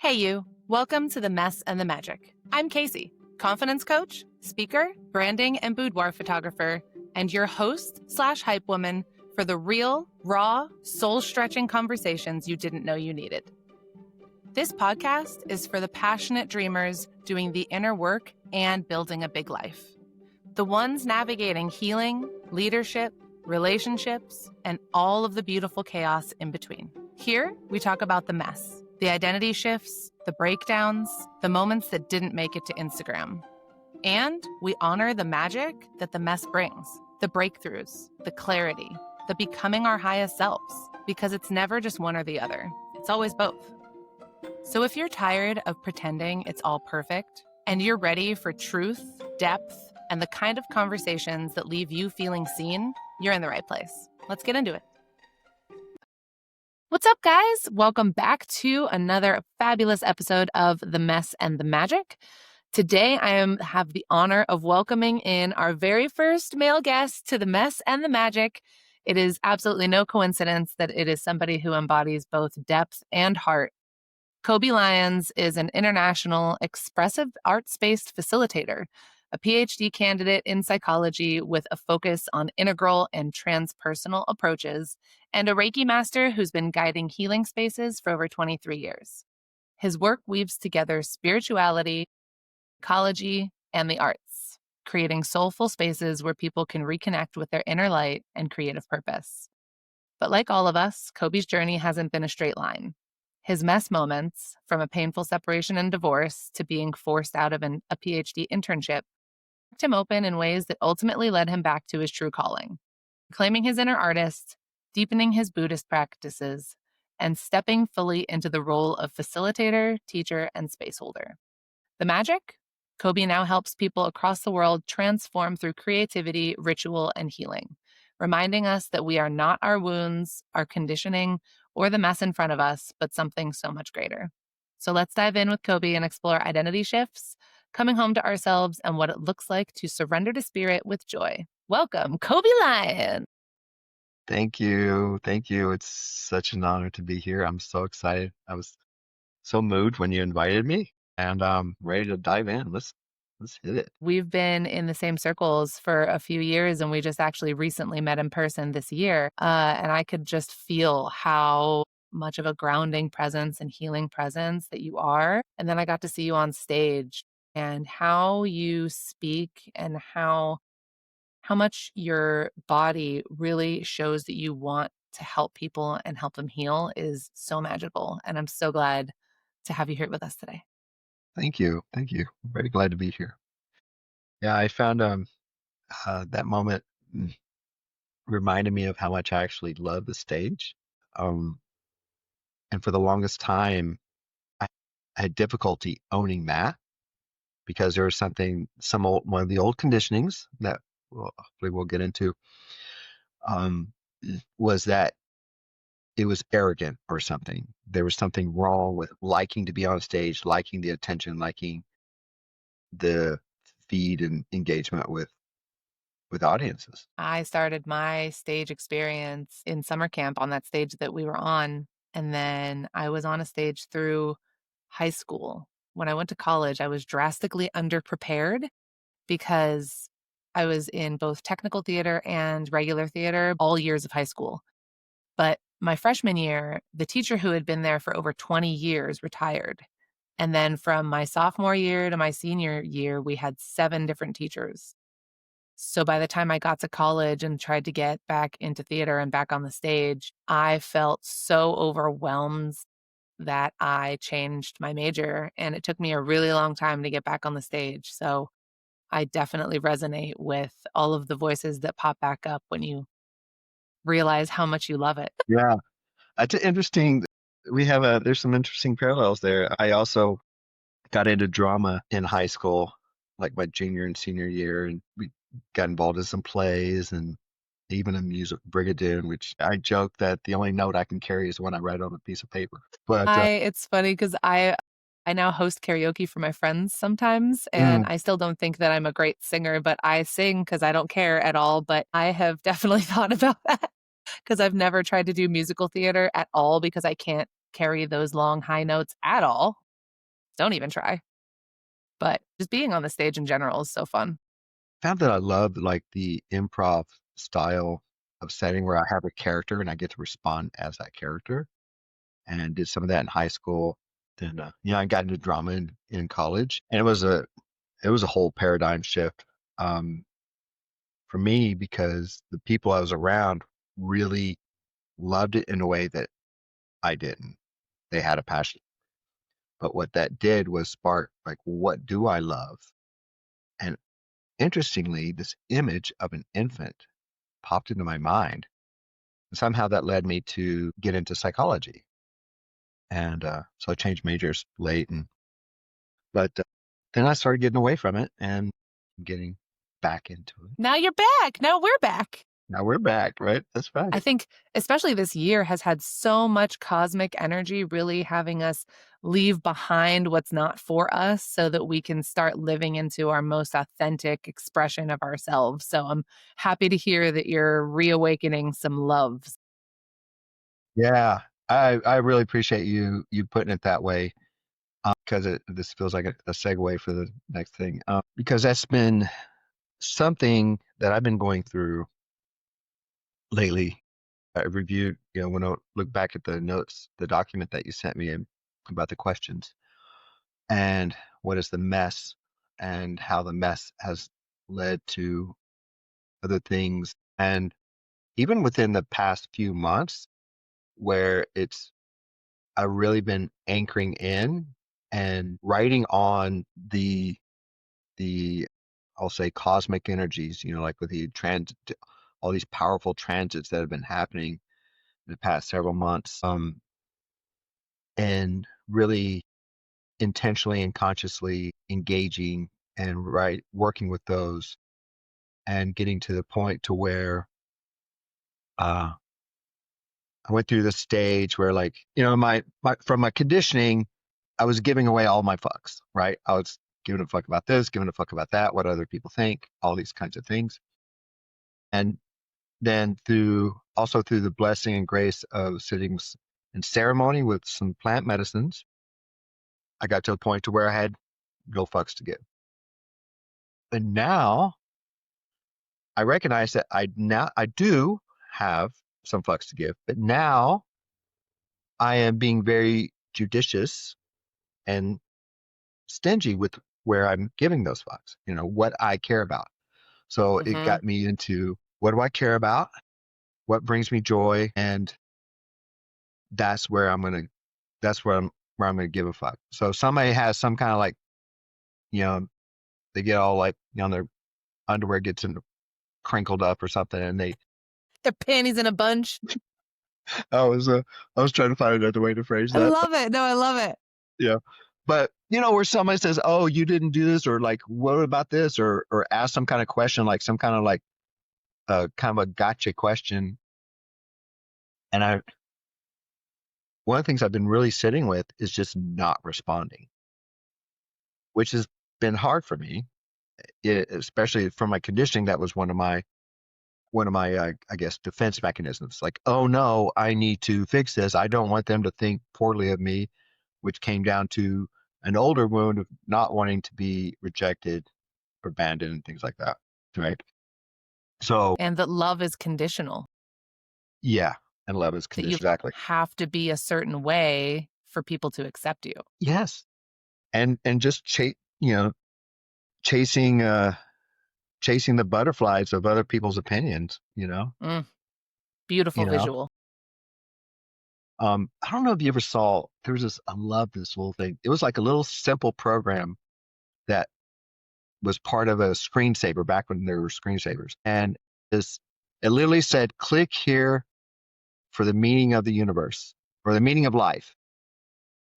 Hey you, welcome to The Mess and the Magic. I'm Casey, confidence coach, speaker, branding and boudoir photographer, and your host/hype woman for the real, raw, soul-stretching conversations you didn't know you needed. This podcast is for the passionate dreamers doing the inner work and building a big life. The ones navigating healing, leadership, relationships, and all of the beautiful chaos in between. Here, we talk about the mess, the identity shifts, the breakdowns, the moments that didn't make it to Instagram. And we honor the magic that the mess brings, the breakthroughs, the clarity, the becoming our highest selves, because it's never just one or the other. It's always both. So if you're tired of pretending it's all perfect and you're ready for truth, depth, and the kind of conversations that leave you feeling seen, you're in the right place. Let's get into it. What's up, guys? Welcome back to another fabulous episode of The Mess and the Magic. Today, I have the honor of welcoming in our very first male guest to The Mess and the Magic. It is absolutely no coincidence that it is somebody who embodies both depth and heart. Coby Lyons is an international expressive arts-based facilitator, a PhD candidate in psychology with a focus on integral and transpersonal approaches, and a Reiki master who's been guiding healing spaces for over 23 years. His work weaves together spirituality, ecology, and the arts, creating soulful spaces where people can reconnect with their inner light and creative purpose. But like all of us, Coby's journey hasn't been a straight line. His mess moments, from a painful separation and divorce to being forced out of a PhD internship, cracked him open in ways that ultimately led him back to his true calling, claiming his inner artist, deepening his Buddhist practices, and stepping fully into the role of facilitator, teacher, and space holder. The magic? Coby now helps people across the world transform through creativity, ritual, and healing, reminding us that we are not our wounds, our conditioning, or the mess in front of us, but something so much greater. So let's dive in with Coby and explore identity shifts, coming home to ourselves, and what it looks like to surrender to spirit with joy. Welcome, Coby Lyons. Thank you. Thank you. It's such an honor to be here. I'm so excited. I was so moved when you invited me, and I'm ready to dive in. Let's hit it. We've been in the same circles for a few years, and we just actually recently met in person this year. And I could just feel how much of a grounding presence and healing presence that you are. And then I got to see you on stage and how you speak and how much your body really shows that you want to help people and help them heal is so magical. And I'm so glad to have you here with us today. Thank you. Thank you. I'm very glad to be here. Yeah, I found that moment reminded me of how much I actually love the stage. Um, and for the longest time, I had difficulty owning that because there was one of the old conditionings that hopefully we'll get into, um, was that it was arrogant or something. There was something wrong with liking to be on stage, liking the attention, liking the feed and engagement with audiences. I started my stage experience in summer camp on that stage that we were on. And then I was on a stage through high school. When I went to college, I was drastically underprepared because I was in both technical theater and regular theater all years of high school. But my freshman year, the teacher who had been there for over 20 years retired. And then from my sophomore year to my senior year, we had 7 different teachers. So by the time I got to college and tried to get back into theater and back on the stage, I felt so overwhelmed that I changed my major, and it took me a really long time to get back on the stage. So I definitely resonate with all of the voices that pop back up when you realize how much you love it. Yeah, it's interesting. There's some interesting parallels there. I also got into drama in high school, like my junior and senior year, and we got involved in some plays and even a music brigadoon, which I joke that the only note I can carry is the one I write on a piece of paper. But It's funny because I now host karaoke for my friends sometimes, and I still don't think that I'm a great singer, but I sing because I don't care at all. But I have definitely thought about that because I've never tried to do musical theater at all because I can't carry those long high notes at all. don't even try. But just being on the stage in general is so fun. Found that I love like the improv style of setting where I have a character and I get to respond as that character. And did some of that in high school. Then I got into drama in college, and it was a whole paradigm shift for me because the people I was around really loved it in a way that I didn't. They had a passion, but what that did was spark like, what do I love? And interestingly, this image of an infant popped into my mind. And somehow that led me to get into psychology, and so I changed majors late, but then I started getting away from it and getting back into it. Now you're back. Now we're back. Now we're back, right? That's I right. think especially this year has had so much cosmic energy, really having us leave behind what's not for us so that we can start living into our most authentic expression of ourselves. So I'm happy to hear that you're reawakening some loves. Yeah, I really appreciate you putting it that way because this feels like a segue for the next thing because that's been something that I've been going through lately. I reviewed, when I look back at the notes, the document that you sent me about the questions and what is the mess and how the mess has led to other things. And even within the past few months, where I've really been anchoring in and writing on the I'll say cosmic energies, like with the all these powerful transits that have been happening in the past several months, and really intentionally and consciously engaging and working with those and getting to the point to where uh, I went through the stage where like, my from my conditioning, I was giving away all my fucks, right? I was giving a fuck about this, giving a fuck about that, what other people think, all these kinds of things. And then through the blessing and grace of sitting in ceremony with some plant medicines, I got to a point to where I had no fucks to give. But now I recognize that I do have some fucks to give, but now I am being very judicious and stingy with where I'm giving those fucks, what I care about. So it Hmm. got me into what do I care about? What brings me joy? And that's where I'm gonna where I'm gonna give a fuck. So if somebody has some kind of like, you know, they get all like, their underwear gets crinkled up or something and they Their panties in a bunch. I was I was trying to find another way to phrase I that. love it. No, I love it. Yeah. But where somebody says, "Oh, you didn't do this," or like, "What about this?" or ask some kind of question, like some kind of like kind of a gotcha question. And one of the things I've been really sitting with is just not responding, which has been hard for me, especially from my conditioning. That was one of my I guess defense mechanisms. Like, oh no, I need to fix this. I don't want them to think poorly of me, which came down to an older wound of not wanting to be rejected or abandoned and things like that. Right. So And that love is conditional, yeah, and love is that you conditional. Exactly. have to be a certain way for people to accept you. Yes. And just chasing chasing the butterflies of other people's opinions, Mm, beautiful you know. visual. I don't know if you ever saw there was this I love this little thing. It was like a little simple program that was part of a screensaver back when there were screensavers. And this it literally said, click here for the meaning of the universe or the meaning of life.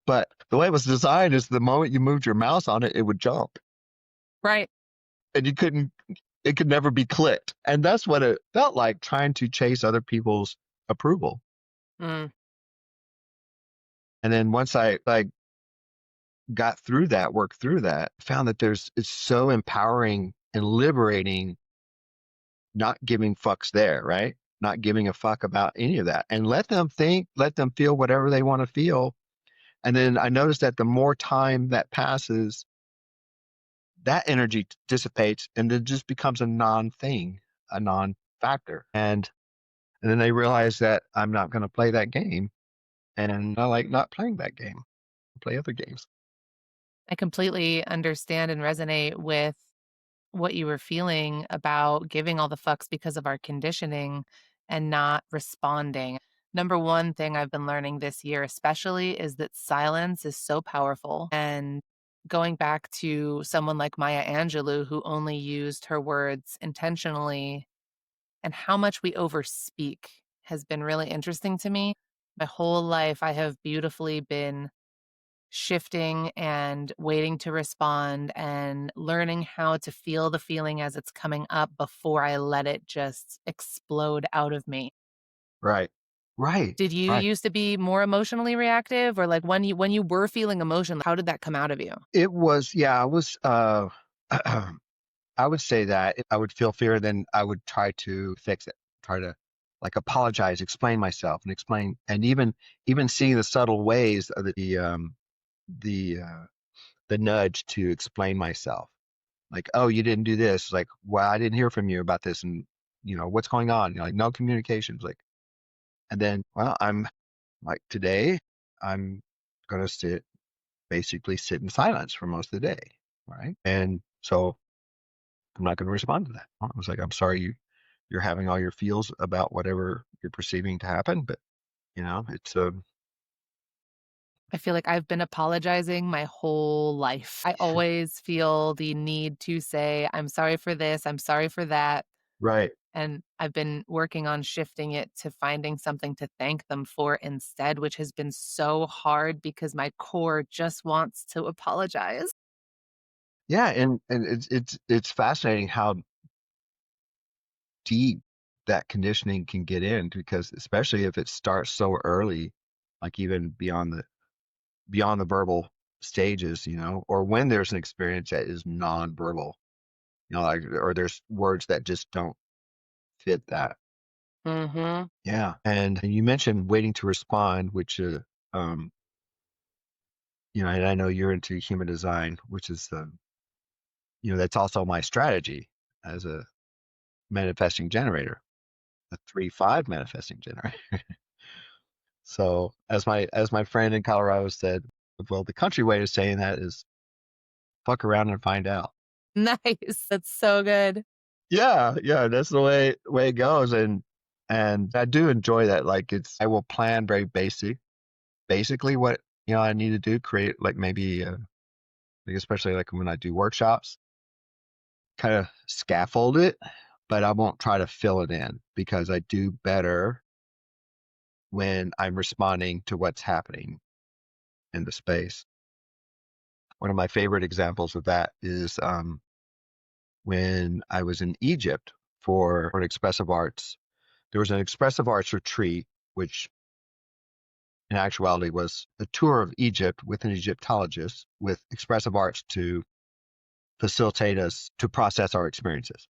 But the way it was designed is the moment you moved your mouse on it, it would jump. Right. And it could never be clicked. And that's what it felt like trying to chase other people's approval. Mm. And then once I like got through that, worked through that, found that it's so empowering and liberating not giving fucks there, right? Not giving a fuck about any of that. And let them think, let them feel whatever they want to feel. And then I noticed that the more time that passes, that energy dissipates and it just becomes a non-thing, a non-factor. And then they realize that I'm not going to play that game, and I like not playing that game. Play other games. I completely understand and resonate with what you were feeling about giving all the fucks because of our conditioning and not responding. Number one thing I've been learning this year, especially, is that silence is so powerful. And going back to someone like Maya Angelou, who only used her words intentionally, and how much we overspeak has been really interesting to me. My whole life, I have beautifully been shifting and waiting to respond and learning how to feel the feeling as it's coming up before I let it just explode out of me. Right. Right. Did you Right. used to be more emotionally reactive, or like when you were feeling emotion, how did that come out of you? It was, yeah, I was, I would say that if I would feel fear, then I would try to fix it, try to like apologize, explain myself and explain, and even see the subtle ways of the, the nudge to explain myself. Like, oh, you didn't do this. Like, well, I didn't hear from you about this. And, what's going on? Like, no communications. Like, and then, well, I'm like, today, I'm going to basically sit in silence for most of the day. Right. And so I'm not going to respond to that. I was like, I'm sorry you're having all your feels about whatever you're perceiving to happen, but it's I feel like I've been apologizing my whole life. I always feel the need to say, I'm sorry for this, I'm sorry for that. right. And I've been working on shifting it to finding something to thank them for instead, which has been so hard because my core just wants to apologize. Yeah, and it's fascinating how deep that conditioning can get in, because especially if it starts so early, like even beyond the verbal stages, or when there's an experience that is non-verbal, like, or there's words that just don't fit that. Mhm. Yeah. And you mentioned waiting to respond, which um and I know you're into human design, which is that's also my strategy as a manifesting generator, a 3-5 manifesting generator. So as my friend in Colorado said, well, the country way of saying that is fuck around and find out. Nice. That's so good. Yeah, yeah, that's the way it goes. And I do enjoy that. Like, I will plan very basically what I need to do, create like maybe like, especially like when I do workshops, kind of scaffold it, but I won't try to fill it in, because I do better when I'm responding to what's happening in the space. One of my favorite examples of that is when I was in Egypt for an expressive arts. There was an expressive arts retreat, which in actuality was a tour of Egypt with an Egyptologist with expressive arts to facilitate us to process our experiences.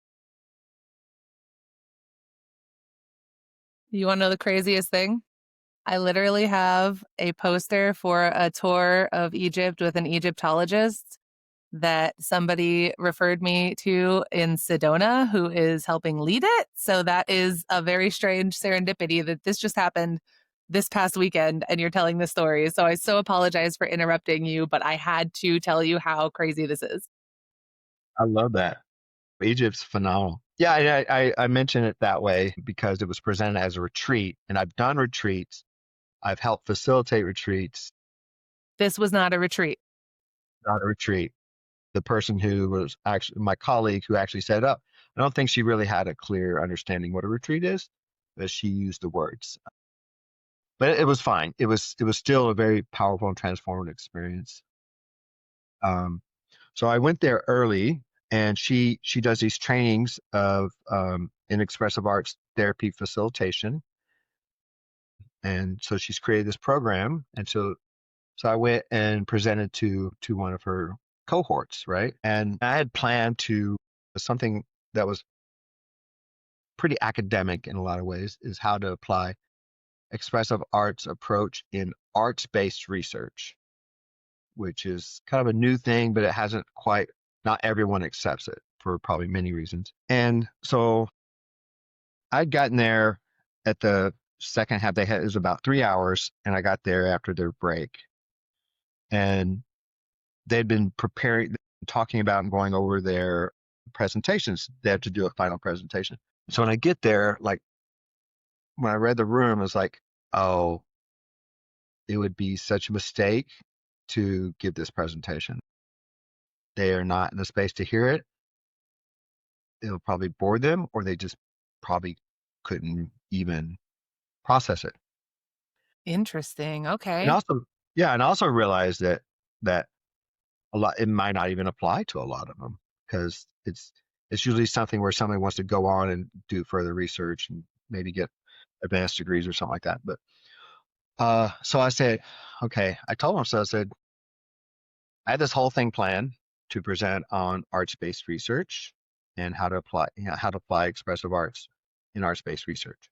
You wanna know the craziest thing? I literally have a poster for a tour of Egypt with an Egyptologist that somebody referred me to in Sedona, who is helping lead it. So that is a very strange serendipity that this just happened this past weekend and you're telling this story. So I so apologize for interrupting you, but I had to tell you how crazy this is. I love that. Egypt's phenomenal. Yeah, I mention it that way because it was presented as a retreat, and I've done retreats. I've helped facilitate retreats, This was not a retreat. not a retreat. The person who was actually my colleague who actually set it up, I don't think she really had a clear understanding what a retreat is, but she used the words. But it was fine. It was still a very powerful and transformative experience. Um, so I went there early, and she does these trainings of in expressive arts therapy facilitation, and so she's created this program, and so I went and presented to one of her cohorts, right? And I had planned to something that was pretty academic in a lot of ways, is how to apply expressive arts approach in arts-based research, which is kind of a new thing, but it hasn't quite, not everyone accepts it for probably many reasons. And so I'd gotten there at the second half. It was about 3 hours, and I got there after their break. And they'd been preparing, talking about and going over their presentations. They had to do a final presentation. So when I get there, like when I read the room, I was like, oh, it would be such a mistake to give this presentation. They are not in the space to hear it. It'll probably bore them, or they just probably couldn't even process it. Interesting. And Okay. also, yeah, and also realize that a lot, it might not even apply to a lot of them, because it's usually something where somebody wants to go on and do further research and maybe get advanced degrees or something like that. But so I said, okay, I told them, so I said, I had this whole thing planned to present on arts-based research and how to apply expressive arts in arts-based research.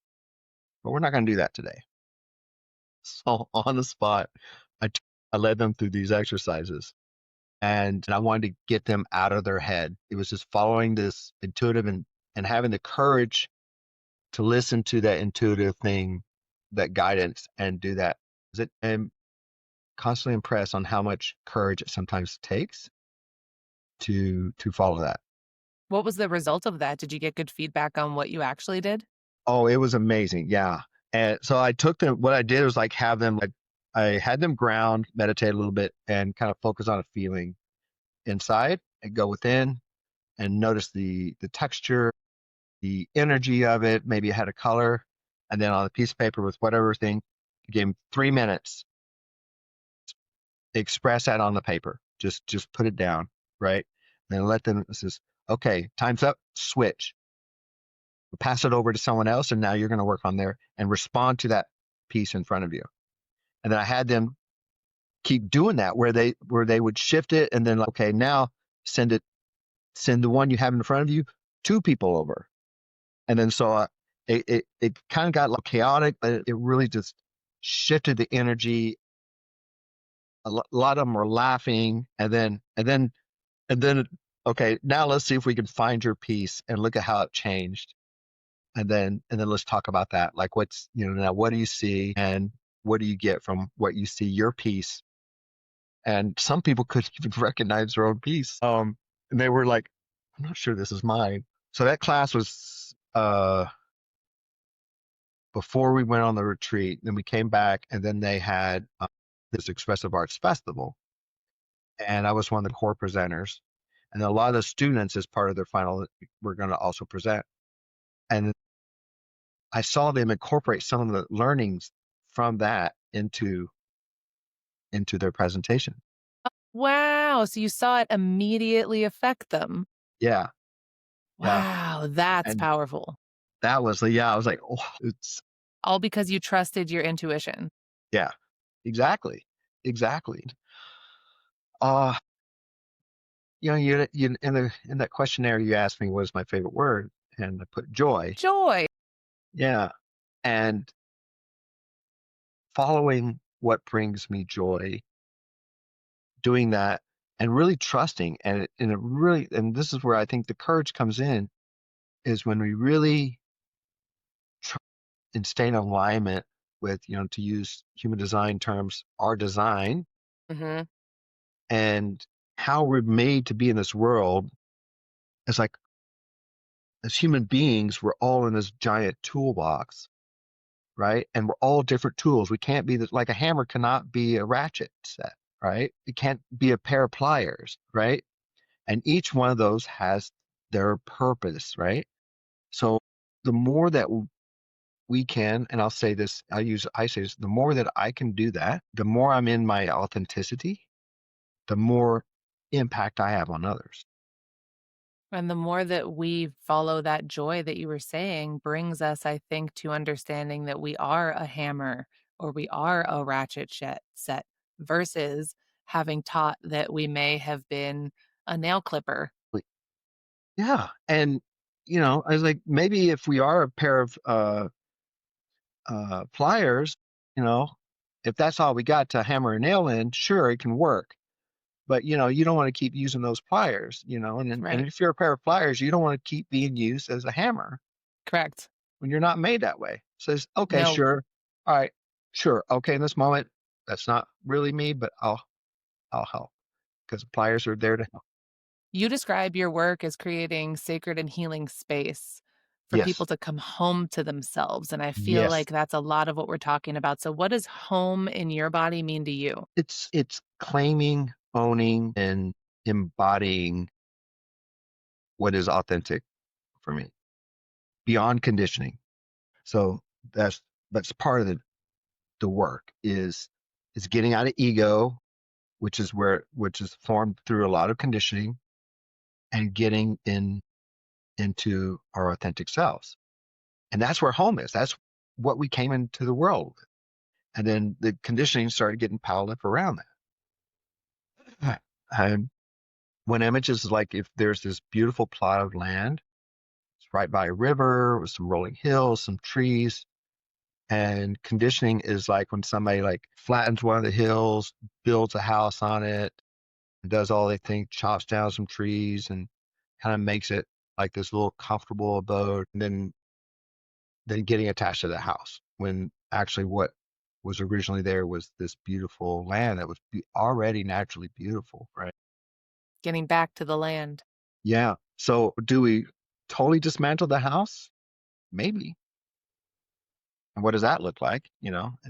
But we're not going to do that today. So on the spot, I, I led them through these exercises, and I wanted to get them out of their head. It was just following this intuitive and having the courage to listen to that intuitive thing, that guidance, and do that. I'm constantly impressed on how much courage it sometimes takes to follow that. What was the result of that? Did you get good feedback on what you actually did? Oh, it was amazing. Yeah. And so I took them, what I did was like have them, like, I had them ground, meditate a little bit, and kind of focus on a feeling inside and go within and notice the texture, the energy of it. Maybe it had a color. And then on a piece of paper with whatever thing, gave them 3 minutes, express that on the paper. Just put it down, right? And then let them, this is, okay, time's up, switch. Pass it over to someone else, and now you're going to work on there and respond to that piece in front of you. And then I had them keep doing that, where they would shift it, and then, like, okay, now send the one you have in front of you 2 people over. And then so it kind of got like chaotic, but it really just shifted the energy. A lot of them were laughing, and then okay, now let's see if we can find your piece and look at how it changed. And then let's talk about that. Like, what's, now what do you see, and what do you get from what you see, your piece? And some people couldn't even recognize their own piece. And they were like, I'm not sure this is mine. So that class was before we went on the retreat. Then we came back, and then they had this Expressive Arts Festival, and I was one of the core presenters. And a lot of the students, as part of their final, were going to also present. And I saw them incorporate some of the learnings from that into their presentation. Wow. So you saw it immediately affect them. Yeah, yeah. Wow. That's And powerful. that was, yeah, I was like, oh, it's, All because you trusted your intuition. yeah, exactly. Exactly. Uh, you in that questionnaire you asked me what is my favorite word, and I put joy. Joy. Yeah. And following what brings me joy, doing that, and really trusting, and this is where I think the courage comes in, is when we really try and stay in alignment with, to use human design terms, our design, Hmm. and how we're made to be in this world. It's like, as human beings, we're all in this giant toolbox, right? And we're all different tools. We can't be like a hammer cannot be a ratchet set, right? It can't be a pair of pliers, right? And each one of those has their purpose, right? So the more that we can, and I'll say this, I say this, the more that I can do that, the more I'm in my authenticity, the more impact I have on others. And the more that we follow that joy that you were saying brings us, I think, to understanding that we are a hammer or we are a ratchet set versus having taught that we may have been a nail clipper. Like, yeah. And, I was like, maybe if we are a pair of pliers, you know, if that's all we got to hammer a nail in, sure, it can work. But you don't want to keep using those pliers, and Right. if you're a pair of pliers, you don't want to keep being used as a hammer Correct. when you're not made that way. Says, okay, No, sure, all right, sure, okay. In this moment, that's not really me, but I'll help because pliers are there to help. you describe your work as creating sacred and healing space for people Yes, to come home to themselves. And I feel yes. like that's a lot of what we're talking about. So, what does home in your body mean to you? It's claiming, owning, and embodying what is authentic for me beyond conditioning. So that's that's part of the work is getting out of ego, which is formed through a lot of conditioning, and getting into our authentic selves. And that's where home is. That's what we came into the world with. And then the conditioning started getting piled up around that. And when images like if there's this beautiful plot of land, it's right by a river with some rolling hills, some trees, and conditioning is like when somebody like flattens one of the hills, builds a house on it, does all they think, chops down some trees and kind of makes it like this little comfortable abode, and then getting attached to the house when actually what was originally there was this beautiful land that was already naturally beautiful, right? Getting back to the land. Yeah. So do we totally dismantle the house? Maybe. And what does that look like?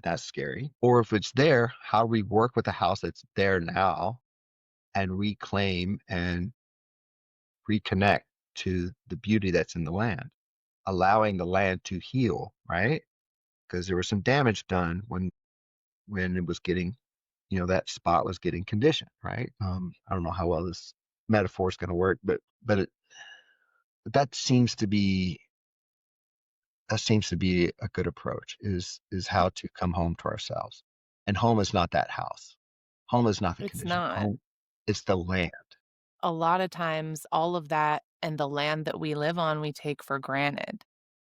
That's scary. Or if it's there, how do we work with the house that's there now and reclaim and reconnect to the beauty that's in the land, allowing the land to heal, right? Because there was some damage done when it was getting, that spot was getting conditioned, right? I don't know how well this metaphor is going to work, but that seems to be a good approach is how to come home to ourselves. And home is not that house. Home is not the It's condition. not. Home is the land. A lot of times, all of that and the land that we live on, we take for granted.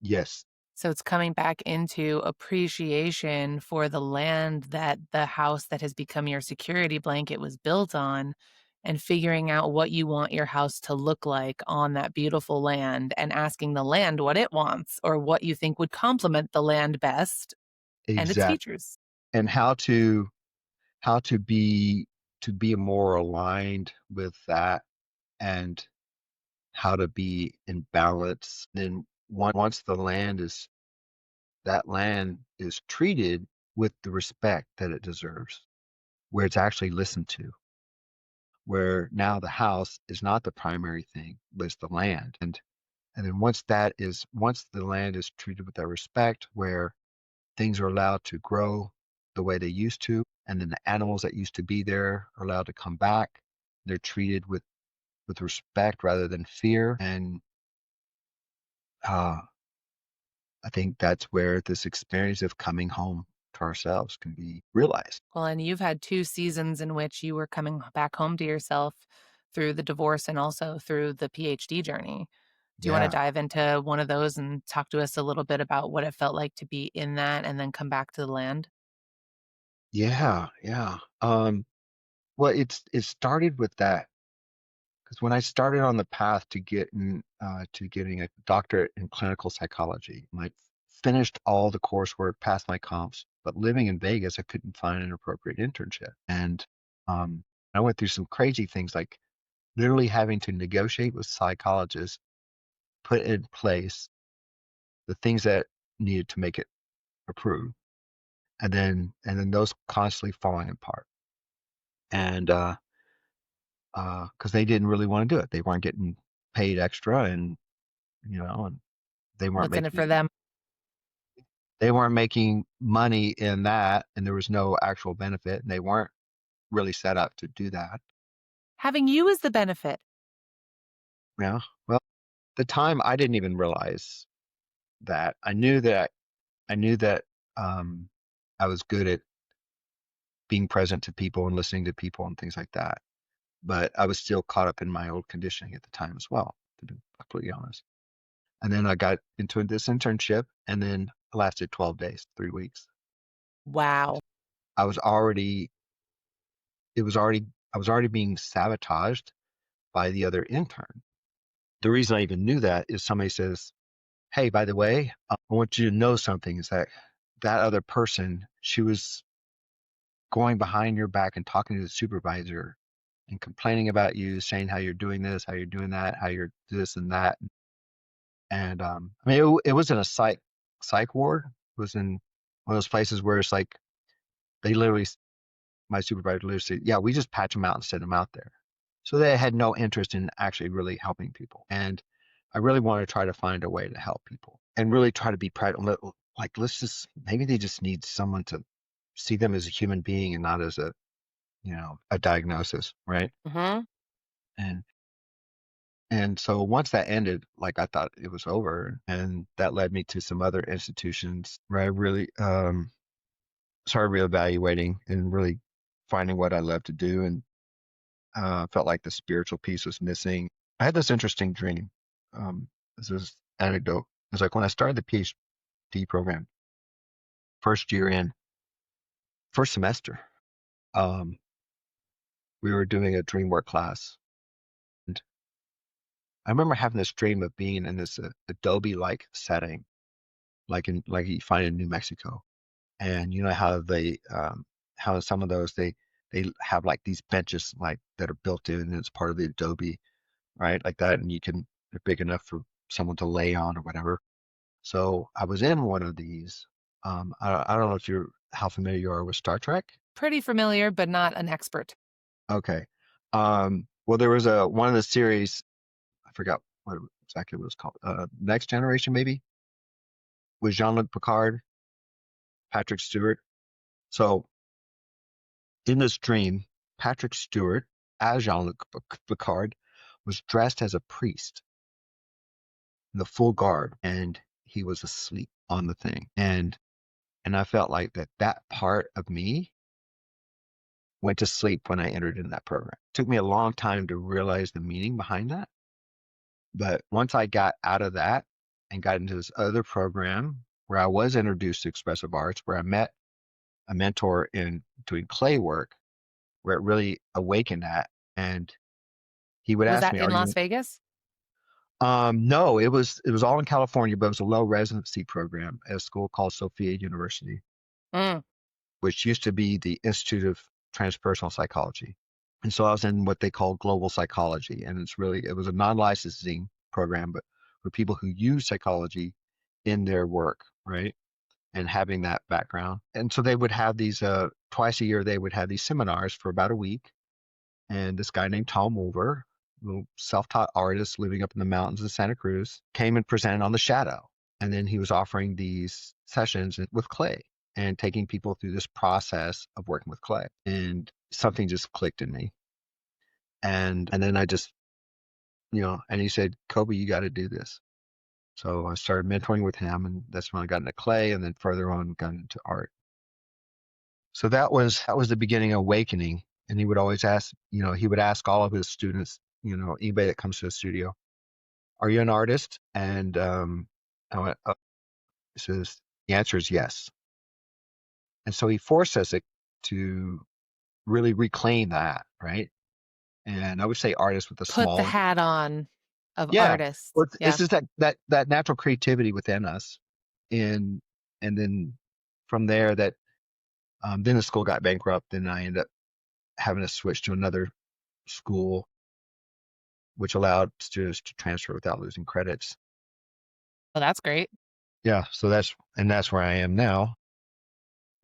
Yes, So it's coming back into appreciation for the land that the house that has become your security blanket was built on, and figuring out what you want your house to look like on that beautiful land and asking the land what it wants or what you think would complement the land best and its exactly. features. And how to be more aligned with that, and how to be in balance. Then once that land is treated with the respect that it deserves, where it's actually listened to, where now the house is not the primary thing, but it's the land. And then once the land is treated with that respect, where things are allowed to grow the way they used to, and then the animals that used to be there are allowed to come back. They're treated with respect rather than fear. And uh, I think that's where this experience of coming home to ourselves can be realized. Well, and you've had 2 seasons in which you were coming back home to yourself through the divorce and also through the PhD journey. Do you wanna Yeah, dive into one of those and talk to us a little bit about what it felt like to be in that and then come back to the land? yeah, yeah. Well, it started with that because when I started on the path to getting a doctorate in clinical psychology, I finished all the coursework, passed my comps, but living in Vegas, I couldn't find an appropriate internship, and um, I went through some crazy things like literally having to negotiate with psychologists, put in place the things that needed to make it approved, and then those constantly falling apart, and because they didn't really want to do it, they weren't getting paid extra, and they weren't What's in it for making them? they weren't making money in that, and there was no actual benefit, and they weren't really set up to do that. Having you as the benefit. Yeah. Well, the time I didn't even realize that. I knew that um, I was good at being present to people and listening to people and things like that. But I was still caught up in my old conditioning at the time as well, to be completely honest. And then I got into this internship, and then lasted 12 days, 3 weeks. Wow. I was already, it was already, I was already being sabotaged by the other intern. The reason I even knew that is somebody says, "Hey, by the way, I want you to know something is that that other person, she was going behind your back and talking to the supervisor and complaining about you, saying how you're doing this, how you're doing that, how you're this and that." And I mean, it was in a psych ward. It was in one of those places where it's like they literally, my supervisor literally said, "Yeah, we just patch them out and send them out there." So they had no interest in actually really helping people. And I really want to try to find a way to help people and really try to be practical. Like, let's just, maybe they just need someone to see them as a human being and not as a, a diagnosis, right? Hmm. And and so once that ended, like I thought it was over, and that led me to some other institutions where I really started reevaluating and really finding what I love to do, and felt like the spiritual piece was missing. I had this interesting dream. This is anecdote. It's like when I started the PhD program, first year in, first semester, um, we were doing a dream work class. And I remember having this dream of being in this Adobe-like setting, like you find in New Mexico. And you know how some of those they have like these benches like that are built in and it's part of the Adobe, right? Like that, and they're big enough for someone to lay on or whatever. So I was in one of these. I don't know if you're how familiar you are with Star Trek. Pretty familiar, but not an expert. Okay. Well, there was a one of the series. I forgot exactly what it was called. Next Generation, maybe, with Jean-Luc Picard, Patrick Stewart. So in this dream, Patrick Stewart, as Jean-Luc Picard, was dressed as a priest in the full garb, and he was asleep on the thing. And I felt like that part of me went to sleep when I entered in that program. It took me a long time to realize the meaning behind that. But once I got out of that and got into this other program where I was introduced to expressive arts, where I met a mentor in doing clay work, where it really awakened that. And he would Was ask that me, in "Are Las you?" Vegas? No, it was all in California, but it was a low residency program at a school called Sophia University, Mm. which used to be the Institute of Transpersonal Psychology. And so I was in what they call global psychology, and it was a non-licensing program, but for people who use psychology in their work, right? And having that background. And so they would have these twice a year. They would have these seminars for about a week, and this guy named Tom Wolver, a little self-taught artist living up in the mountains of Santa Cruz, came and presented on the shadow. And then he was offering these sessions with clay and taking people through this process of working with clay. And something just clicked in me. And then I just, and he said, "Coby, you got to do this." So I started mentoring with him, and that's when I got into clay, and then further on got into art. So that was the beginning of awakening. And he would always ask, he would ask all of his students, anybody that comes to the studio, "Are you an artist?" And I went, he says, "The answer is yes." And so he forced us to really reclaim that, right? And I would say artist with a Put the small, hat on of yeah. artist. Well, it's Yeah. just that natural creativity within us, and and then from there that then the school got bankrupt, and I ended up having to switch to another school, which allowed students to transfer without losing credits. Well, that's great. Yeah, so that's where I am now.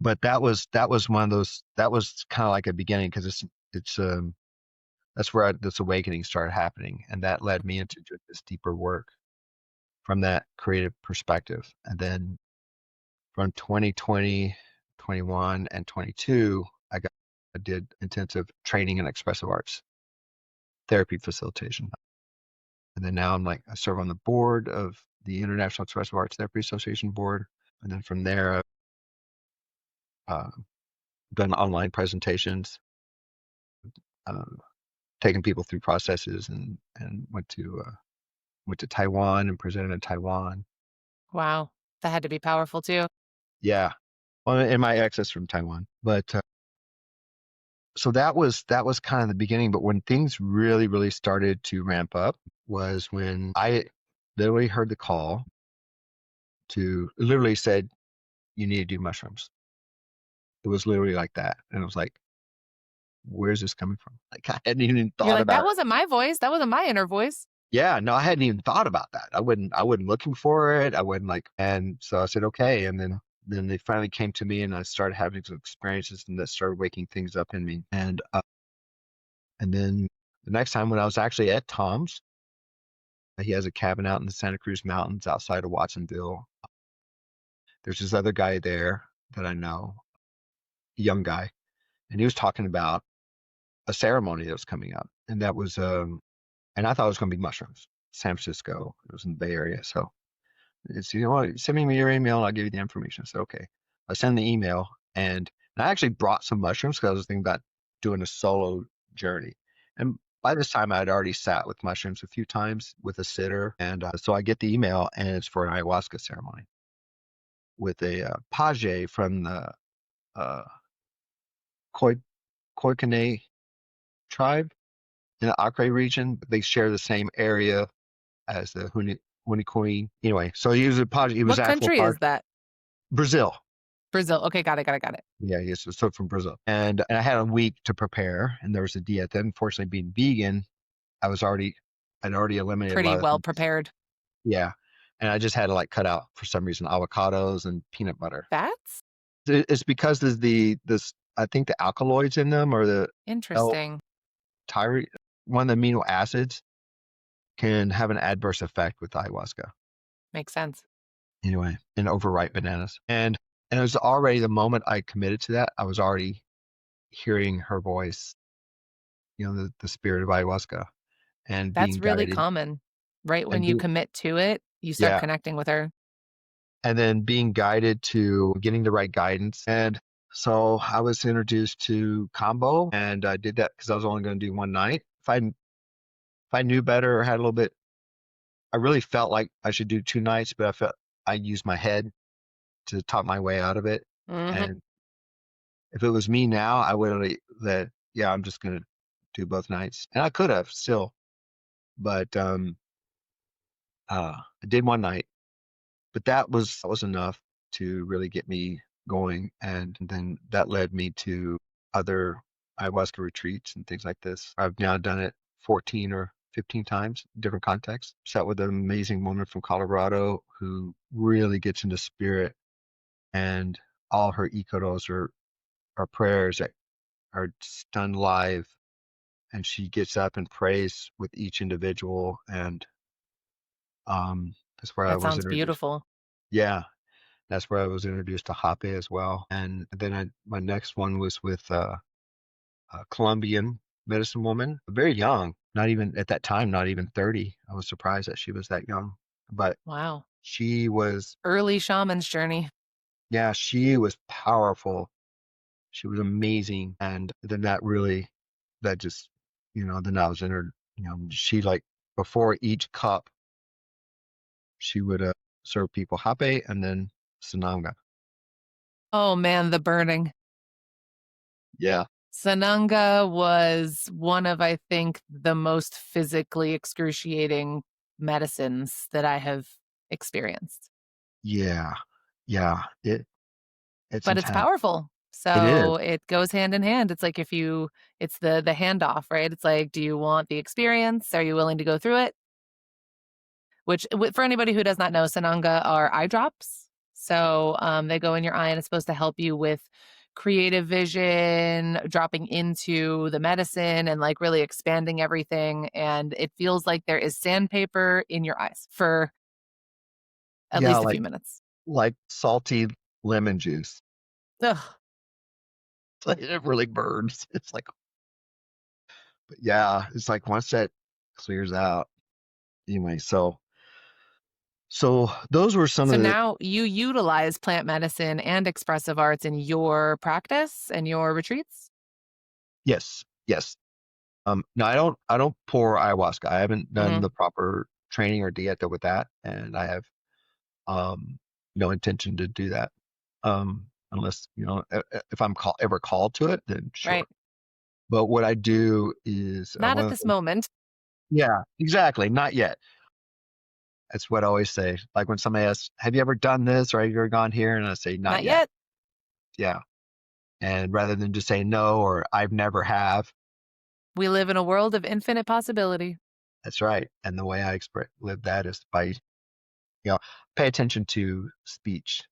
But that was one of those that was kind of like a beginning because it's that's where this awakening started happening, and that led me into doing this deeper work from that creative perspective. And then from 2020, 21, and 22, I did intensive training in expressive arts therapy facilitation. And then now I serve on the board of the International Expressive Arts Therapy Association board. And then from there, I've done online presentations, uh, taken people through processes, and went to Taiwan and presented in Taiwan. Wow. That had to be powerful too. Yeah. Well, and my ex is from Taiwan, but so that was kind of the beginning. But when things really, really started to ramp up was when I literally heard the call to literally said, you need to do mushrooms. It was literally like that. And I was like, where's this coming from? Like I hadn't even You're thought like, that about it. wasn't my voice. That wasn't my inner voice. Yeah, no, I hadn't even thought about that. I wasn't looking for it. I wasn't like, and so I said, okay. And then they finally came to me and I started having some experiences and that started waking things up in me. And then the next time when I was actually at Tom's, he has a cabin out in the Santa Cruz Mountains outside of Watsonville. There's this other guy there that I know, a young guy, and he was talking about a ceremony that was coming up. And that was and I thought it was gonna be mushrooms. San Francisco. It was in the Bay Area. So it's, you know what, send me your email and I'll give you the information. I said, okay. I send the email and I actually brought some mushrooms because I was thinking about doing a solo journey. And by this time, I had already sat with mushrooms a few times with a sitter. And so I get the email and it's for an ayahuasca ceremony with a page from the uh, Koi, Koikane tribe in the Acre region. They share the same area as the Hunikoi. Anyway, so he was a page. He was What actual country part is that? Brazil. Brazil. Okay, got it, got it, got it. Yeah, he's so from Brazil. And I had a week to prepare, and there was a diet. Then, unfortunately, being vegan, I'd already eliminated a Pretty lot of well things. prepared. Yeah, and I just had to like cut out for some reason avocados and peanut butter. That's It's because there's this I think the alkaloids in them or the L interesting. tyrosine, one of the amino acids can have an adverse effect with ayahuasca. Makes sense. Anyway, and overripe bananas. And it was already the moment I committed to that, I was already hearing her voice, the spirit of ayahuasca and That's being really guided common. Right when and you being, commit to it, you start yeah, connecting with her. and then being guided to getting the right guidance. And so I was introduced to combo and I did that because I was only going to do one night. If I knew better or had a little bit, I really felt like I should do 2 nights, but I felt I used my head to talk my way out of it. Hmm. And if it was me now, I would have that, yeah, I'm just going to do both nights. And I could have still, but I did one night, but that was enough to really get me going, and then that led me to other ayahuasca retreats and things like this. I've now done it 14 or 15 times, different contexts. Sat with an amazing woman from Colorado who really gets into spirit, and all her ikotos are prayers that are done live, and she gets up and prays with each individual, and that's where I That was sounds introduced. beautiful. Yeah, that's where I was introduced to Hape as well. And then my next one was with a Colombian medicine woman, very young, not even at that time, not even 30. I was surprised that she was that young. But Wow. she was, Early shaman's journey. yeah, she was powerful. She was amazing. And then that just, then I was in her, she like, before each cup, she would serve people Hape and then Sananga. Oh man, the burning. Yeah. Sananga was one of, I think, the most physically excruciating medicines that I have experienced. Yeah. Yeah. It's But it's intense. powerful. It is. So it goes hand in hand. It's like it's the handoff, right? It's like, do you want the experience? Are you willing to go through it? Which, for anybody who does not know, Sananga are eye drops. So they go in your eye and it's supposed to help you with creative vision, dropping into the medicine and like really expanding everything. And it feels like there is sandpaper in your eyes for at Yeah, least a like few minutes. like salty lemon juice. Ugh. Like it really burns. It's like, but yeah, it's like once that clears out. Anyway, so those were some So of the, now you utilize plant medicine and expressive arts in your practice and your retreats? yes, yes. No, I don't pour ayahuasca. I haven't done Hmm. the proper training or dieta with that, and I have um no intention to do that. Unless, if I'm ever called to it, then Right. sure. But what I do is Not one at of this the things, moment. yeah, exactly. Not yet. That's what I always say. Like when somebody asks, have you ever done this or have you ever gone here? And I say, not Not yet. yet. Yeah. And rather than just say no or I've never have, We live in a world of infinite possibility. that's right. And the way I live that is by, pay attention to speech,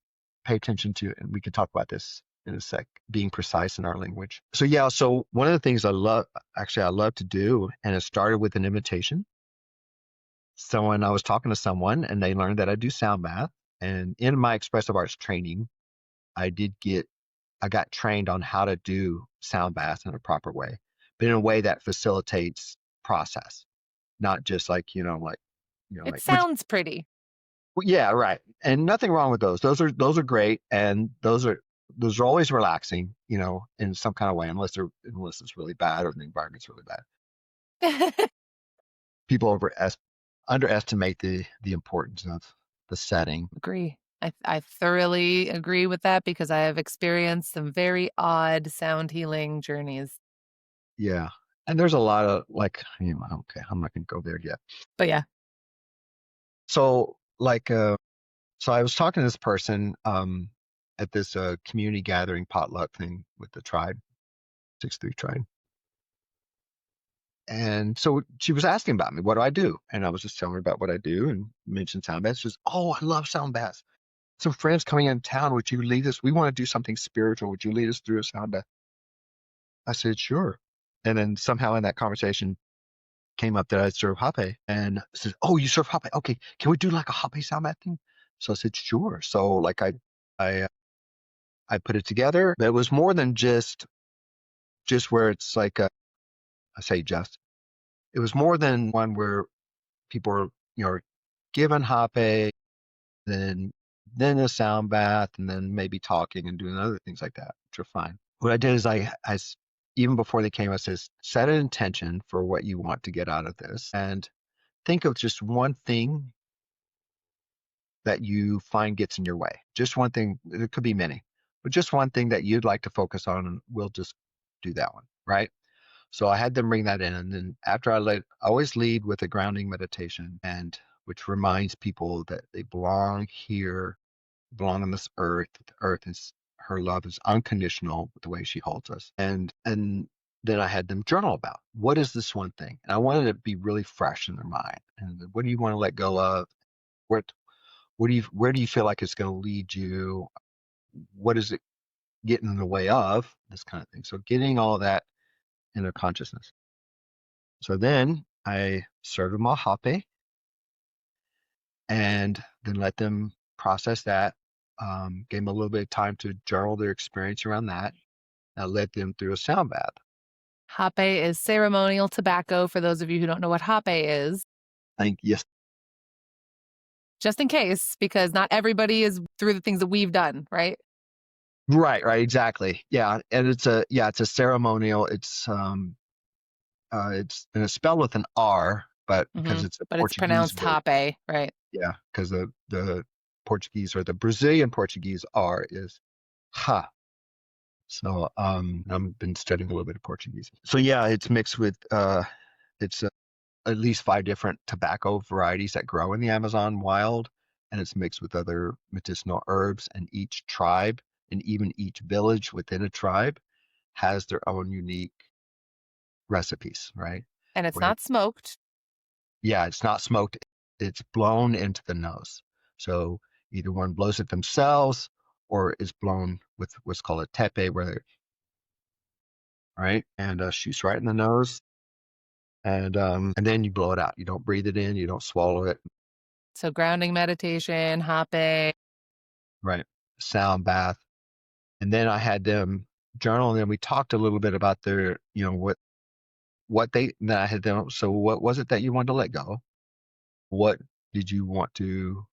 pay attention to, and we can talk about this in a sec, being precise in our language. So yeah, so one of the things I love to do, and it started with an invitation. So when I was talking to someone and they learned that I do sound bath, and in my expressive arts training, I did get I got trained on how to do sound baths in a proper way, but in a way that facilitates process, not just like, It which, sounds pretty. well, yeah, right. And nothing wrong with those. Those are great. And those are always relaxing, in some kind of way, unless it's really bad or the environment's really bad. People underestimate the importance of the setting. Agree. I thoroughly agree with that because I have experienced some very odd sound healing journeys. Yeah. And there's a lot of like, okay, I'm not gonna go there yet. But yeah, So like so I was talking to this person at this community gathering potluck thing with the tribe, 6-3 tribe. And so she was asking about me, what do I do? And I was just telling her about what I do and mentioned sound baths. She says, oh, I love sound baths. Some friends coming in town, would you lead us? We want to do something spiritual. Would you lead us through a sound bath? I said, sure. And then somehow in that conversation came up that I serve hape and said, oh, you serve hape? Okay, can we do like a hape sound bath thing? So I said, sure. So like I, I put it together, but it was more than just where it's like, I say just, it was more than one where people are, given hape, then a sound bath, and then maybe talking and doing other things like that, which are fine. What I did is even before they came, I says, set an intention for what you want to get out of this, and think of just one thing that you find gets in your way. Just one thing. It could be many, but just one thing that you'd like to focus on, and we'll just do that one, right? So I had them bring that in, and then after I always lead with a grounding meditation, and which reminds people that they belong here, belong on this earth. The earth is her love is unconditional with the way she holds us, and then I had them journal about what is this one thing, and I wanted it to be really fresh in their mind. And what do you want to let go of? What where do you feel like it's going to lead you? What is it getting in the way of? This kind of thing. So getting all of that in their consciousness. So then I served them a hape and then let them process that. Gave them a little bit of time to journal their experience around that. I led them through a sound bath. hape is ceremonial tobacco for those of you who don't know what hape is. I think yes, Just in case, because not everybody is through the things that we've done, right? right, exactly, yeah, and it's a ceremonial. It's and it's spelled with an R, but because it's a But it's Portuguese pronounced word, hape, right? yeah, because the Portuguese or the Brazilian Portuguese R is ha. So I've been studying a little bit of Portuguese. So yeah, it's mixed with it's at least 5 different tobacco varieties that grow in the Amazon wild, and it's mixed with other medicinal herbs. And each tribe and even each village within a tribe has their own unique recipes, right? And it's Where not smoked. yeah, it's not smoked; it's blown into the nose. So either one blows it themselves, or is blown with what's called a tepe, right, and shoots right in the nose, and then you blow it out. You don't breathe it in. You don't swallow it. So grounding meditation, hape. Right. Sound bath. And then I had them journal, and then we talked a little bit about their, then I had them, so what was it that you wanted to let go? What did you want to,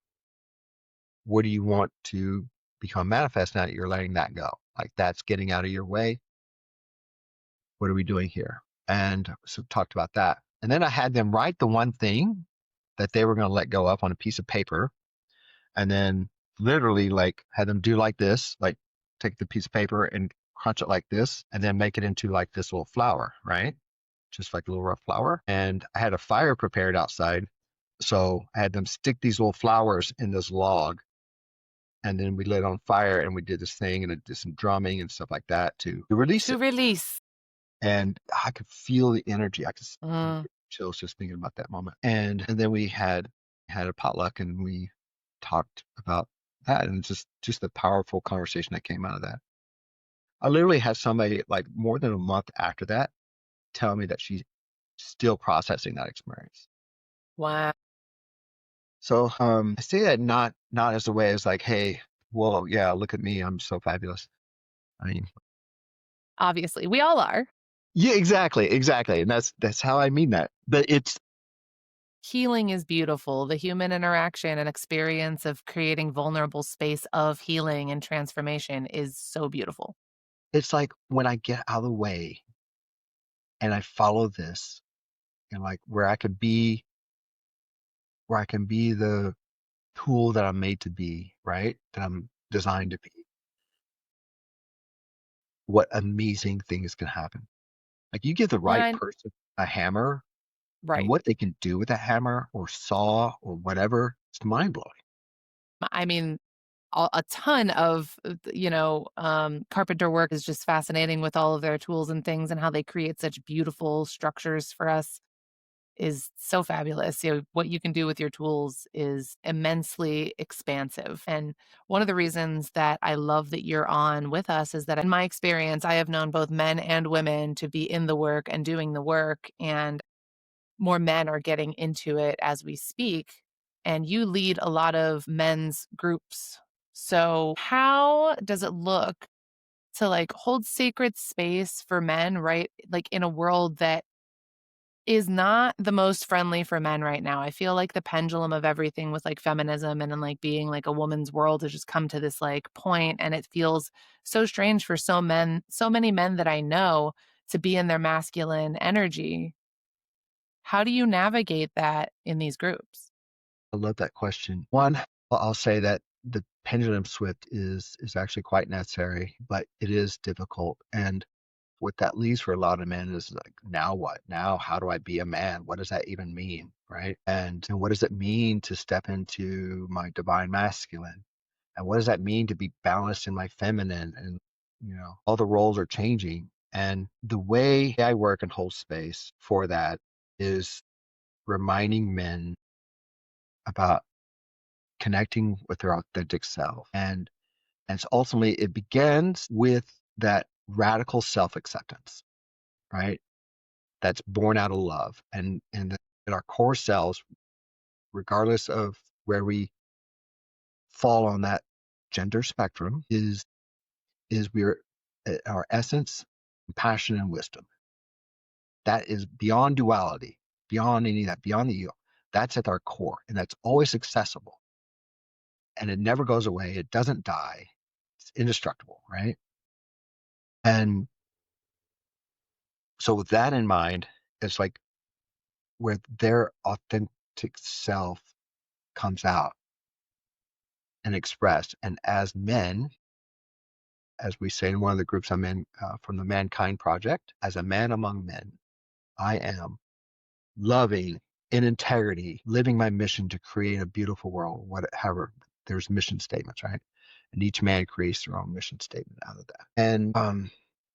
what do you want to become manifest now that you're letting that go? Like that's getting out of your way. What are we doing here? And so talked about that. And then I had them write the one thing that they were going to let go of on a piece of paper. And then literally like had them do like this, like take the piece of paper and crunch it like this, and then make it into like this little flower, right? Just like a little rough flower. And I had a fire prepared outside. So I had them stick these little flowers in this log, and then we lit it on fire and we did this thing and it did some drumming and stuff like that to release To it. release. And I could feel the energy. I could Mm. chills just thinking about that moment. And then we had a potluck and we talked about that, and just the powerful conversation that came out of that. I literally had somebody like more than a month after that tell me that she's still processing that experience. Wow. So I say that not as a way as like, hey, well, yeah, look at me, I'm so fabulous. I mean, Obviously, we all are. yeah, exactly, and that's how I mean that. But Healing is beautiful. The human interaction and experience of creating vulnerable space of healing and transformation is so beautiful. it's like when I get out of the way and I follow this, and like where I can be the tool that I'm made to be, right? That I'm designed to be. What amazing things can happen. Like you give the right And person a hammer, and right. what they can do with a hammer or saw or whatever, it's mind blowing. I mean, a ton of, carpenter work is just fascinating with all of their tools and things and how they create such beautiful structures for us is so fabulous. What you can do with your tools is immensely expansive. And one of the reasons that I love that you're on with us is that in my experience, I have known both men and women to be in the work and doing the work, and more men are getting into it as we speak. And you lead a lot of men's groups. So, how does it look to like hold sacred space for men, right? Like in a world that is not the most friendly for men right now. I feel like the pendulum of everything with like feminism and then like being like a woman's world has just come to this like point, and it feels so strange for so many men that I know to be in their masculine energy. How do you navigate that in these groups? I love that question. One, I'll say that the pendulum shift is actually quite necessary, but it is difficult. And what that leaves for a lot of men is like, now what? Now how do I be a man? What does that even mean? Right. And what does it mean to step into my divine masculine? And what does that mean to be balanced in my feminine? And all the roles are changing. And the way I work and hold space for that is reminding men about connecting with their authentic self. And so ultimately it begins with that radical self-acceptance, right? That's born out of love. And that our core selves, regardless of where we fall on that gender spectrum, is we're at our essence, compassion and wisdom. That is beyond duality, beyond any of that, beyond the ego. That's at our core, and that's always accessible. And it never goes away. It doesn't die. It's indestructible, right? And so with that in mind, it's like where their authentic self comes out and expressed. And as men, as we say in one of the groups I'm in from the Mankind Project, as a man among men, I am loving in integrity, living my mission to create a beautiful world. Whatever, there's mission statements, right? And each man creates their own mission statement out of that. And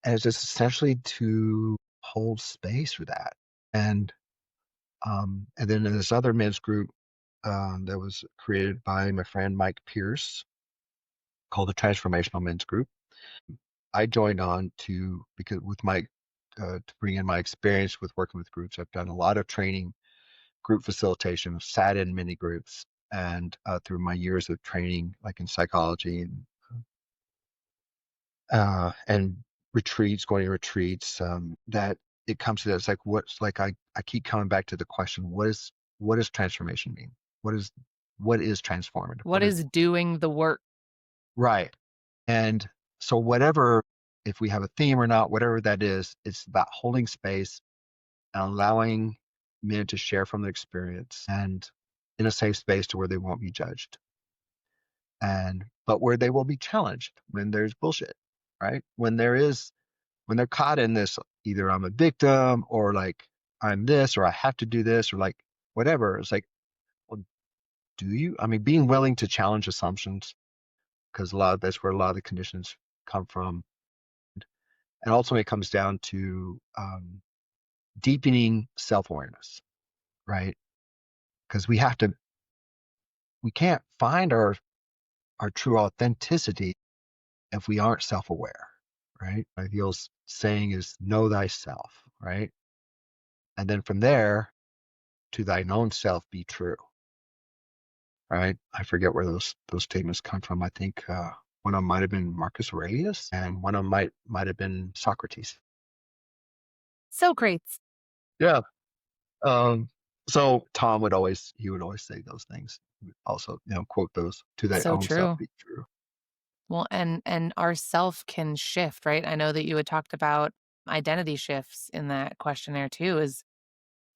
it's just essentially to hold space for that. And then in this other men's group that was created by my friend Mike Pierce called the Transformational Men's Group. I joined on because with my to bring in my experience with working with groups. I've done a lot of training, group facilitation, sat in many groups, and through my years of training, like in psychology and retreats, going to retreats, that it comes to that. It's like what's like I keep coming back to the question: what does transformation mean? What is transformative? What is doing the work? Right? And so whatever, if we have a theme or not, whatever that is, it's about holding space and allowing men to share from their experience and in a safe space to where they won't be judged. but where they will be challenged when there's bullshit, right? When they're caught in this, either I'm a victim or like I'm this or I have to do this or like whatever. It's like, well, do you? I mean, being willing to challenge assumptions, because a lot of that's where a lot of the conditions come from. And ultimately, it comes down to deepening self awareness, right? Because we can't find our true authenticity if we aren't self aware, right? Ideal saying is know thyself, right? And then from there, to thine own self be true, right? I forget where those statements come from. I think one of them might have been Marcus Aurelius, and one of them might have been Socrates. Socrates. Yeah. Um, so Tom would always say those things. He would also, quote those to thy So own self true. be true. Well, and our self can shift, right? I know that you had talked about identity shifts in that questionnaire too, is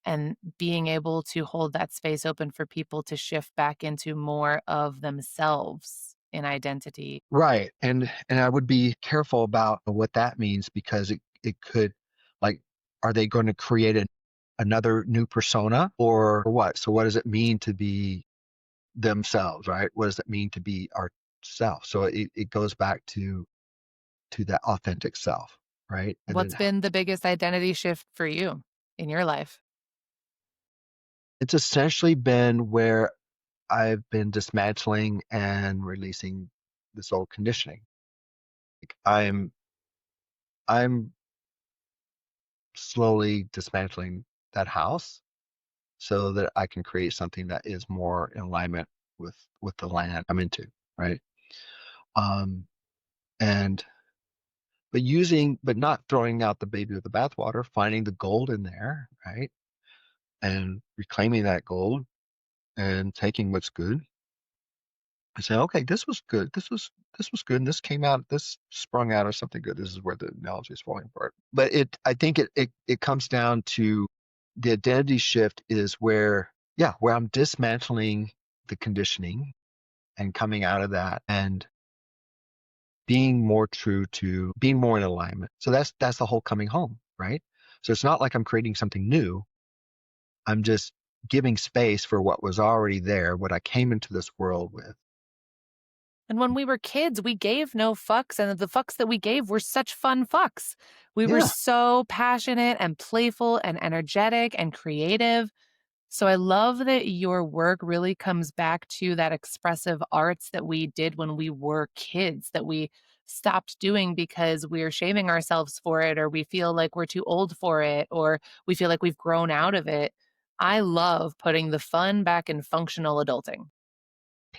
and being able to hold that space open for people to shift back into more of themselves in identity. Right. And I would be careful about what that means because it could, like, are they going to create another new persona or what? So what does it mean to be themselves, right? What does it mean to be ourself? So it goes back to that authentic self, right? And What's then been the biggest identity shift for you in your life? it's essentially been where I've been dismantling and releasing this old conditioning. Like I'm slowly dismantling that house so that I can create something that is more in alignment with the land I'm into, right? Um, and but not throwing out the baby with the bathwater, finding the gold in there, right? And reclaiming that gold and taking what's good and say, okay, this was good. This was good, and this sprung out of something good. This is where the analogy is falling apart. But I think it comes down to the identity shift is where I'm dismantling the conditioning and coming out of that and being more true to being more in alignment. So that's the whole coming home, right? So it's not like I'm creating something new. I'm just giving space for what was already there, what I came into this world with. And when we were kids, we gave no fucks, and the fucks that we gave were such fun fucks. We were Yeah, so passionate and playful and energetic and creative. So I love that your work really comes back to that expressive arts that we did when we were kids, that we stopped doing because we're shaming ourselves for it, or we feel like we're too old for it, or we feel like we've grown out of it. I love putting the fun back in functional adulting.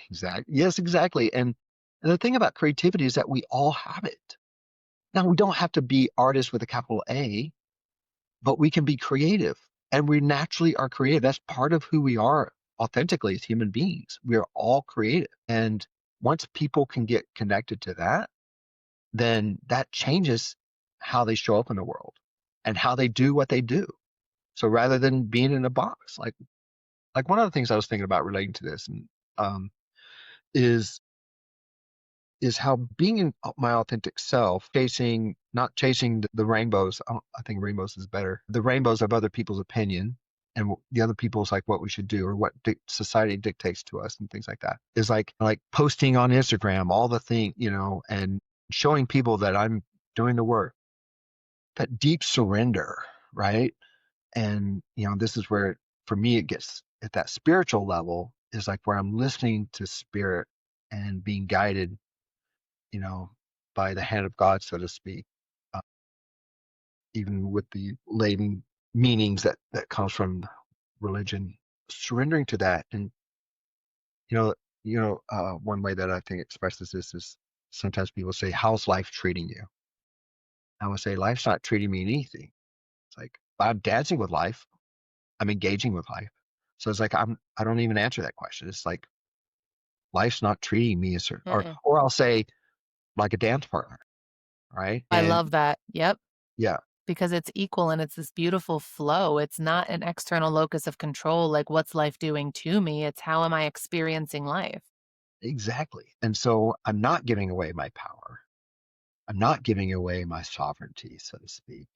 exactly. Yes, exactly. And the thing about creativity is that we all have it. Now we don't have to be artists with a capital A, but we can be creative. And we naturally are creative. That's part of who we are authentically as human beings. We are all creative. And once people can get connected to that, then that changes how they show up in the world and how they do what they do. So rather than being in a box, like one of the things I was thinking about relating to this and um, is is how being in my authentic self, not chasing the rainbows. I think rainbows is better. The rainbows of other people's opinion and the other people's like what we should do or what society dictates to us and things like that is like posting on Instagram all the thing, and showing people that I'm doing the work. That deep surrender, right? And this is where for me it gets at that spiritual level is like where I'm listening to spirit and being guided you know, by the hand of God, so to speak, uh, even with the laden meanings that comes from religion, surrendering to that. And one way that I think expresses this is sometimes people say, "How's life treating you?" I would say, "Life's not treating me anything." It's like I'm dancing with life, I'm engaging with life. So it's like I don't even answer that question. It's like life's not treating me as Mm-mm. or I'll say like a dance partner, right? I And love that. Yep. yeah, Because it's equal and it's this beautiful flow. It's not an external locus of control, like what's life doing to me? It's how am I experiencing life? Exactly. And so I'm not giving away my power. I'm not giving away my sovereignty, so to speak,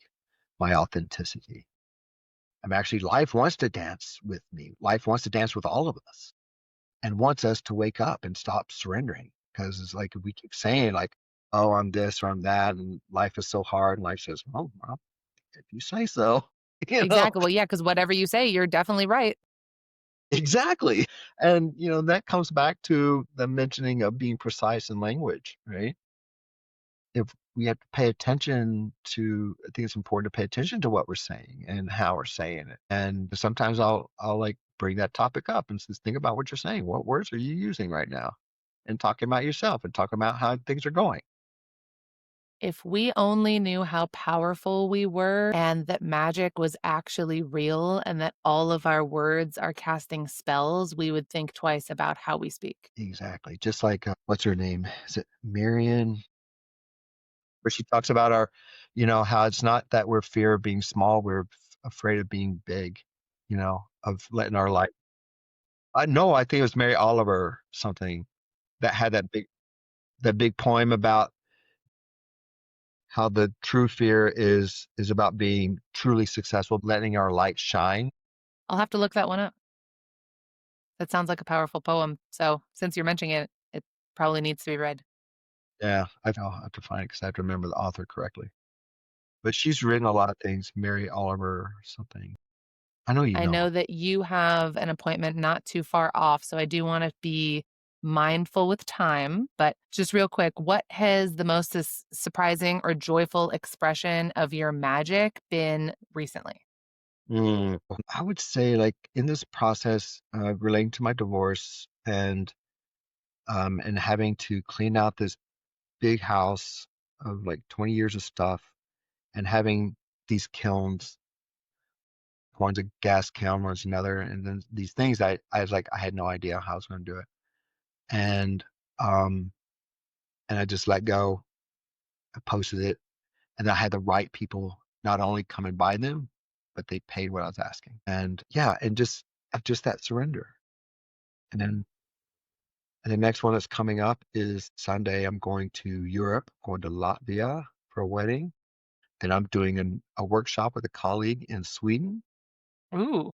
my authenticity. I'm actually, life wants to dance with me. Life wants to dance with all of us and wants us to wake up and stop surrendering. Because it's like we keep saying, like, oh, I'm this or I'm that, and life is so hard. And life says, oh, well, if you say so, you know, Exactly. Well, yeah, because whatever you say, you're definitely right. exactly. And, that comes back to the mentioning of being precise in language, right? If we have to pay attention to, I think it's important to pay attention to what we're saying and how we're saying it. And sometimes I'll like bring that topic up and says, think about what you're saying. What words are you using right now? And talking about yourself and talking about how things are going. If we only knew how powerful we were and that magic was actually real and that all of our words are casting spells, we would think twice about how we speak. Exactly. Just like, what's her name? Is it Marion? Where she talks about how it's not that we're fear of being small, we're afraid of being big, of letting our light. I know, I think it was Mary Oliver something that had that big poem about how the true fear is about being truly successful, letting our light shine. I'll have to look that one up. That sounds like a powerful poem. So, since you're mentioning it, it probably needs to be read. Yeah, I'll have to find it because I have to remember the author correctly. But she's written a lot of things, Mary Oliver or something. I know you I know. know that you have an appointment not too far off, so I do want to be mindful with time. But just real quick, what has the most surprising or joyful expression of your magic been recently? Mm. I would say, like, in this process relating to my divorce and having to clean out this big house of like 20 years of stuff and having these kilns. One's a gas kiln, one's another, and then these things I was like, I had no idea how I was going to do it, and um, and I just let go. I posted it, and I had the right people not only come and buy them, but they paid what I was asking, and yeah, and just that surrender, and then and the next one that's coming up is Sunday. I'm going to Europe, going to Latvia for a wedding. Then I'm doing a workshop with a colleague in Sweden. Ooh,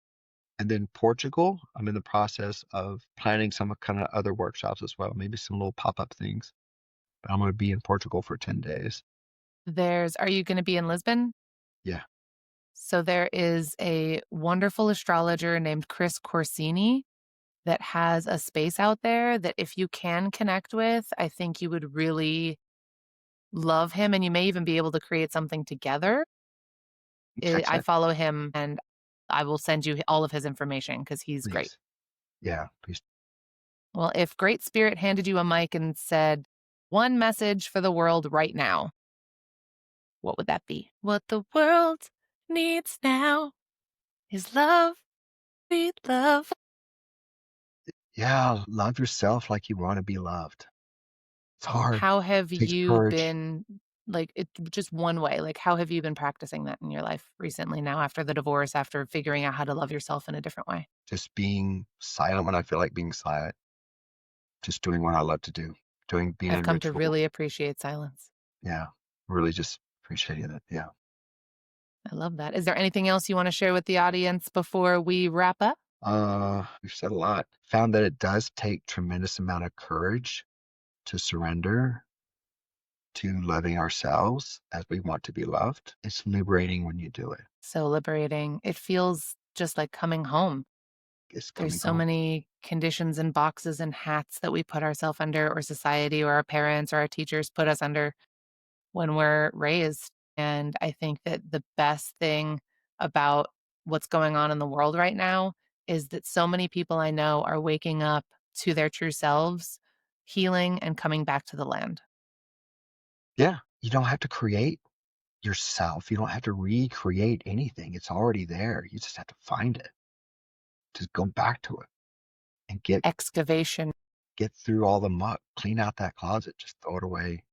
And then Portugal, I'm in the process of planning some kind of other workshops as well, maybe some little pop-up things. But I'm going to be in Portugal for 10 days. are you going to be in Lisbon? Yeah. So there is a wonderful astrologer named Chris Corsini that has a space out there that if you can connect with, I think you would really love him and you may even be able to create something together. Catch I that, follow him and I will send you all of his information because he's great. please. Yeah, please. Well, if Great Spirit handed you a mic and said, one message for the world right now, what would that be? What the world needs now is love, sweet love. Yeah, love yourself like you want to be loved. It's hard. How have It takes you courage. been, like, it just one way, like, how have you been practicing that in your life recently now after the divorce, after figuring out how to love yourself in a different way? Just being silent when I feel like being silent. Just doing what I love to do. Being I've in come to rituals. really appreciate silence. Yeah. Really just appreciating it. Yeah. I love that. Is there anything else you want to share with the audience before we wrap up? We've said a lot. Found that it does take tremendous amount of courage to surrender to loving ourselves as we want to be loved. It's liberating when you do it. So liberating. It feels just like coming home. It's There's coming so home. many conditions and boxes and hats that we put ourselves under, or society, or our parents, or our teachers put us under when we're raised. And I think that the best thing about what's going on in the world right now is that so many people I know are waking up to their true selves, healing, and coming back to the land. Yeah. You don't have to create yourself. You don't have to recreate anything. It's already there. You just have to find it. Just go back to it and Excavation. get through all the muck. Clean out that closet. Just throw it away.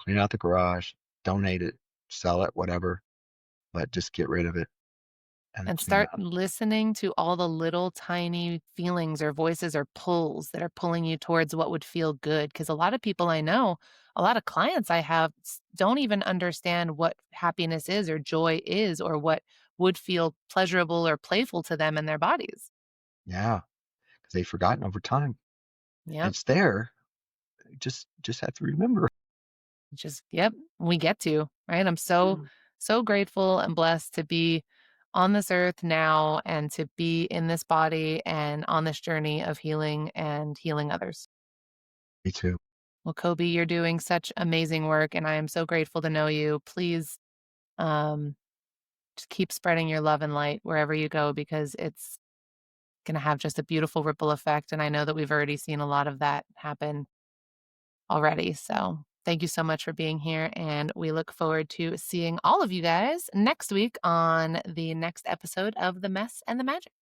Clean out the garage. Donate it. Sell it. Whatever. But just get rid of it And Absolutely start not. listening to all the little tiny feelings or voices or pulls that are pulling you towards what would feel good. Because a lot of people I know, a lot of clients I have don't even understand what happiness is or joy is or what would feel pleasurable or playful to them in their bodies. Yeah, because they've forgotten over time. Yep. It's there. Just have to remember. Just, yep, we get to, right? I'm so, Mm. so grateful and blessed to be on this earth now and to be in this body and on this journey of healing and healing others. Me too. Well, Kobe, you're doing such amazing work, and I am so grateful to know you. Please um, just keep spreading your love and light wherever you go because it's going to have just a beautiful ripple effect. And I know that we've already seen a lot of that happen already. So thank you so much for being here. And we look forward to seeing all of you guys next week on the next episode of The Mess and the Magic.